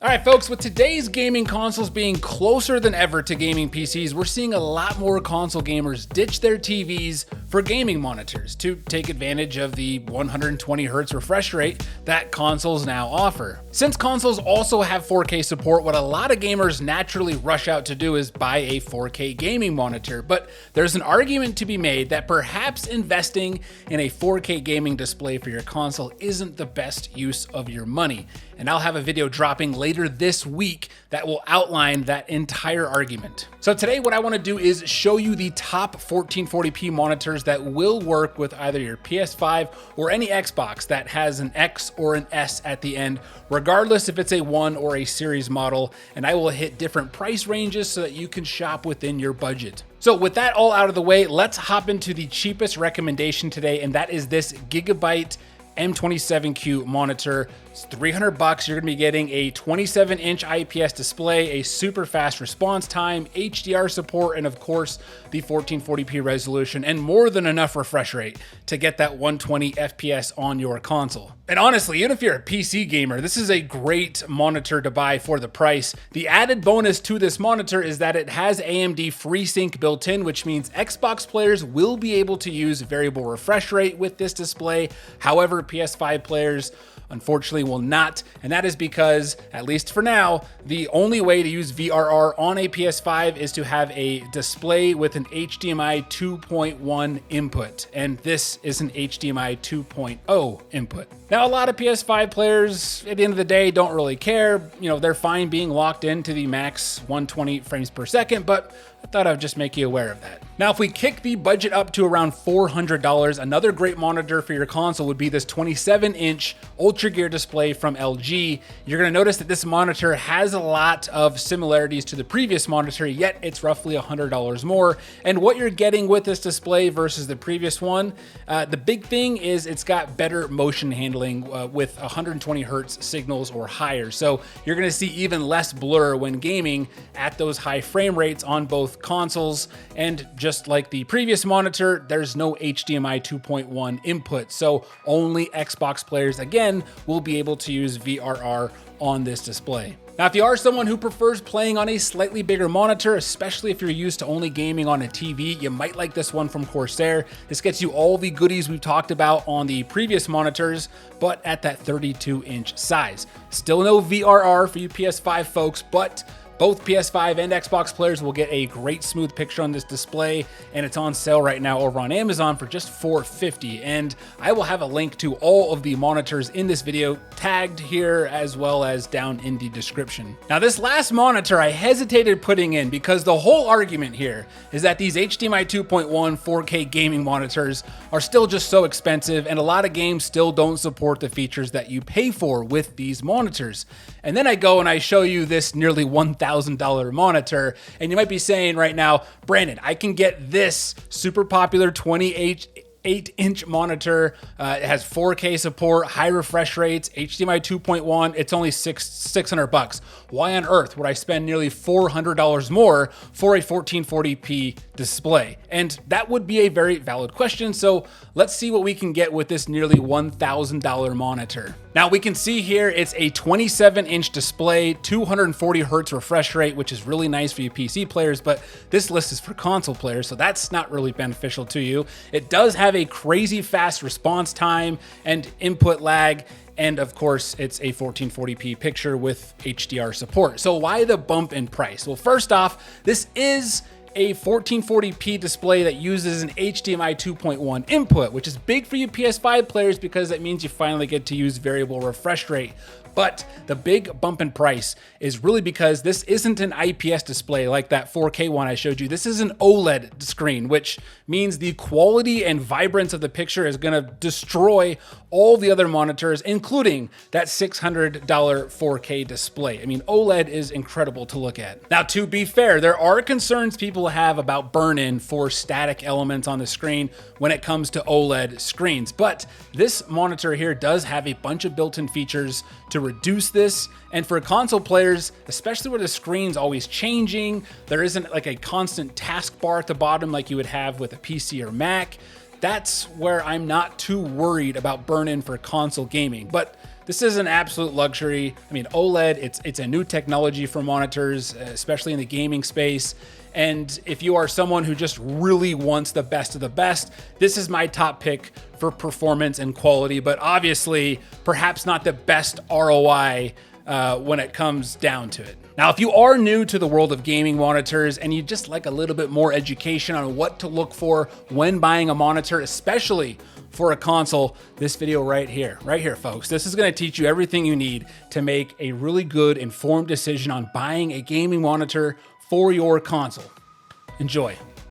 All right, folks, with today's gaming consoles being closer than ever to gaming PCs, we're seeing a lot more console gamers ditch their TVs for gaming monitors to take advantage of the 120 Hz refresh rate that consoles now offer. Since consoles also have 4K support, what a lot of gamers naturally rush out to do is buy a 4K gaming monitor, but there's an argument to be made that perhaps investing in a 4K gaming display for your console isn't the best use of your money. And I'll have a video dropping later this week that will outline that entire argument. So today what I want to do is show you the top 1440p monitors that will work with either your PS5 or any Xbox that has an X or an S at the end, regardless if it's a 1 or a series model, and I will hit different price ranges so that you can shop within your budget. So with that all out of the way, let's hop into the cheapest recommendation today, and that is this Gigabyte M27Q monitor. It's $300. You're gonna be getting a 27-inch IPS display, a super fast response time, HDR support, and of course, the 1440p resolution, and more than enough refresh rate to get that 120 FPS on your console. And honestly, even if you're a PC gamer, this is a great monitor to buy for the price. The added bonus to this monitor is that it has AMD FreeSync built in, which means Xbox players will be able to use variable refresh rate with this display. However, PS5 players unfortunately will not, and that is because, at least for now, the only way to use VRR on a PS5 is to have a display with an HDMI 2.1 input, and this is an HDMI 2.0 input. Now, a lot of PS5 players, at the end of the day, don't really care. You know, they're fine being locked into the max 120 frames per second, but I thought I would just make you aware of that. Now, if we kick the budget up to around $400, another great monitor for your console would be this 27-inch Ultragear display from LG. You're gonna notice that this monitor has a lot of similarities to the previous monitor, yet it's roughly $100 more. And what you're getting with this display versus the previous one, the big thing is it's got better motion handling with 120 Hertz signals or higher. So you're gonna see even less blur when gaming at those high frame rates on both consoles, and just like the previous monitor, there's no HDMI 2.1 input, so only Xbox players again will be able to use VRR on this display. Now, if you are someone who prefers playing on a slightly bigger monitor, especially if you're used to only gaming on a TV, you might like this one from Corsair. This gets you all the goodies we've talked about on the previous monitors, but at that 32-inch size. Still no VRR for you PS5 folks, but both PS5 and Xbox players will get a great smooth picture on this display, and it's on sale right now over on Amazon for just $450. And I will have a link to all of the monitors in this video tagged here as well as down in the description. Now, this last monitor I hesitated putting in because the whole argument here is that these HDMI 2.1 4K gaming monitors are still just so expensive, and a lot of games still don't support the features that you pay for with these monitors. And then I go and I show you this nearly $1,000 monitor, and you might be saying right now, Brandon, I can get this super popular 28-inch monitor. It has 4K support, high refresh rates, HDMI 2.1. It's only $600. Why on earth would I spend nearly $400 more for a 1440p display? And that would be a very valid question. So let's see what we can get with this nearly $1,000 monitor. Now, we can see here it's a 27-inch display, 240 Hertz refresh rate, which is really nice for you PC players, but this list is for console players, so that's not really beneficial to you. It does have a crazy fast response time and input lag, and of course, it's a 1440p picture with HDR support. So why the bump in price? Well, first off, this is a 1440p display that uses an HDMI 2.1 input, which is big for you PS5 players because that means you finally get to use variable refresh rate. But the big bump in price is really because this isn't an IPS display like that 4K one I showed you. This is an OLED screen, which means the quality and vibrance of the picture is gonna destroy all the other monitors, including that $600 4K display. I mean, OLED is incredible to look at. Now, to be fair, there are concerns people have about burn-in for static elements on the screen when it comes to OLED screens, but this monitor here does have a bunch of built-in features to reduce this. And for console players, especially where the screen's always changing, there isn't like a constant taskbar at the bottom like you would have with a PC or Mac. That's where I'm not too worried about burn-in for console gaming. But This is an absolute luxury. I mean, OLED, it's a new technology for monitors, especially in the gaming space. And if you are someone who just really wants the best of the best, this is my top pick for performance and quality, but obviously perhaps not the best ROI when it comes down to it. Now, if you are new to the world of gaming monitors and you just like a little bit more education on what to look for when buying a monitor, especially for a console, this video right here, folks, this is gonna teach you everything you need to make a really good, informed decision on buying a gaming monitor for your console. Enjoy.